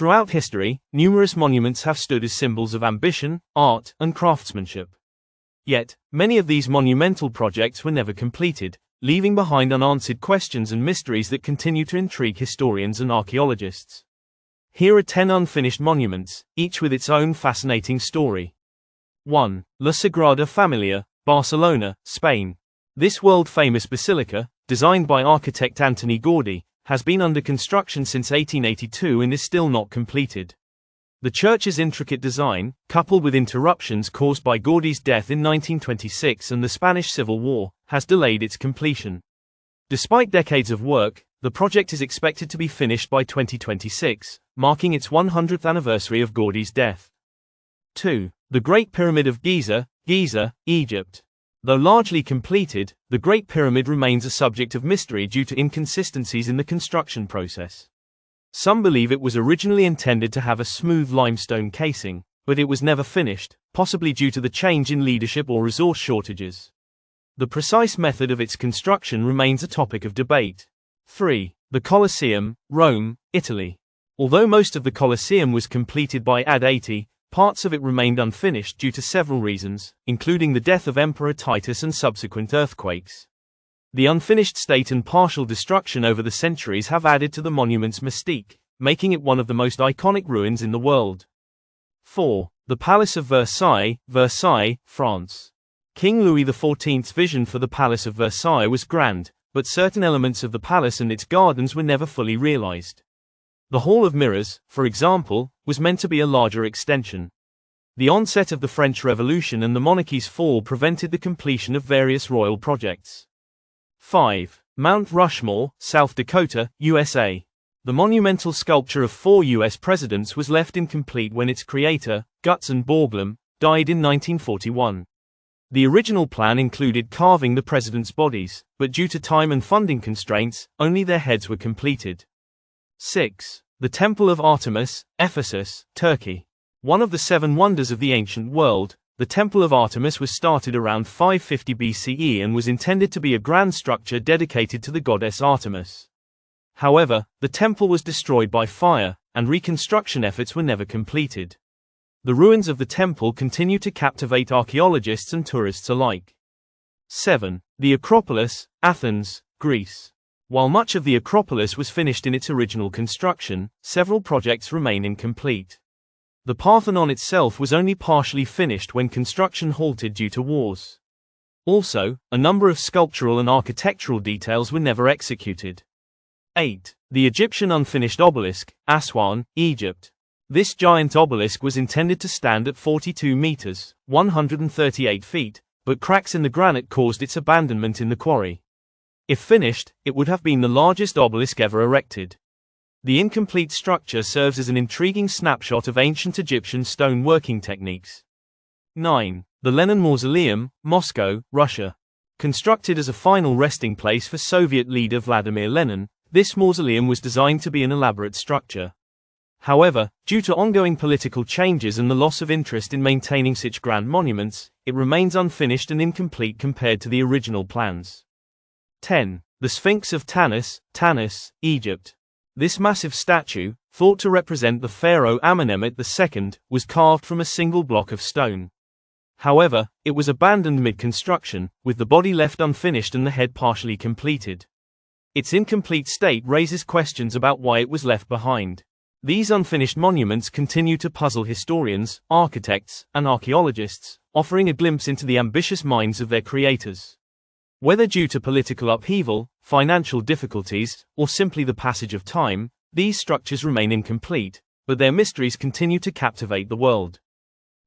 Throughout history, numerous monuments have stood as symbols of ambition, art, and craftsmanship. Yet, many of these monumental projects were never completed, leaving behind unanswered questions and mysteries that continue to intrigue historians and archaeologists. Here are 10 unfinished monuments, each with its own fascinating story. 1. La Sagrada Familia, Barcelona, Spain. This world-famous basilica, designed by architect Antoni Gaudí, has been under construction since 1882 and is still not completed. The church's intricate design, coupled with interruptions caused by Gaudí's death in 1926 and the Spanish Civil War, has delayed its completion. Despite decades of work, the project is expected to be finished by 2026, marking its 100th anniversary of Gaudí's death. 2. The Great Pyramid of Giza, Giza, Egypt. Though largely completed, the Great Pyramid remains a subject of mystery due to inconsistencies in the construction process. Some believe it was originally intended to have a smooth limestone casing, but it was never finished, possibly due to the change in leadership or resource shortages. The precise method of its construction remains a topic of debate. 3. The Colosseum, Rome, Italy. Although most of the Colosseum was completed by AD 80, parts of it remained unfinished due to several reasons, including the death of Emperor Titus and subsequent earthquakes. The unfinished state and partial destruction over the centuries have added to the monument's mystique, making it one of the most iconic ruins in the world. 4. The Palace of Versailles, Versailles, France. King Louis XIV's vision for the Palace of Versailles was grand, but certain elements of the palace and its gardens were never fully realized. The Hall of Mirrors, for example, was meant to be a larger extension. The onset of the French Revolution and the monarchy's fall prevented the completion of various royal projects. 5. Mount Rushmore, South Dakota, USA. The monumental sculpture of 4 U.S. presidents was left incomplete when its creator, Gutzon Borglum, died in 1941. The original plan included carving the presidents' bodies, but due to time and funding constraints, only their heads were completed. 6. The Temple of Artemis, Ephesus, Turkey. One of the 7 wonders of the ancient world, the Temple of Artemis was started around 550 BCE and was intended to be a grand structure dedicated to the goddess Artemis. However, the temple was destroyed by fire, and reconstruction efforts were never completed. The ruins of the temple continue to captivate archaeologists and tourists alike. 7. The Acropolis, Athens, Greece. While much of the Acropolis was finished in its original construction, several projects remain incomplete. The Parthenon itself was only partially finished when construction halted due to wars. Also, a number of sculptural and architectural details were never executed. 8. The Egyptian unfinished obelisk, Aswan, Egypt. This giant obelisk was intended to stand at 42 meters, 138 feet, but cracks in the granite caused its abandonment in the quarry. If finished, it would have been the largest obelisk ever erected. The incomplete structure serves as an intriguing snapshot of ancient Egyptian stone working techniques. 9. The Lenin Mausoleum, Moscow, Russia. Constructed as a final resting place for Soviet leader Vladimir Lenin, this mausoleum was designed to be an elaborate structure. However, due to ongoing political changes and the loss of interest in maintaining such grand monuments, it remains unfinished and incomplete compared to the original plans. 10. The Sphinx of Tanis, Tanis, Egypt. This massive statue, thought to represent the pharaoh Amenemhet II, was carved from a single block of stone. However, it was abandoned mid-construction, with the body left unfinished and the head partially completed. Its incomplete state raises questions about why it was left behind. These unfinished monuments continue to puzzle historians, architects, and archaeologists, offering a glimpse into the ambitious minds of their creators. Whether due to political upheaval, financial difficulties, or simply the passage of time, these structures remain incomplete, but their mysteries continue to captivate the world.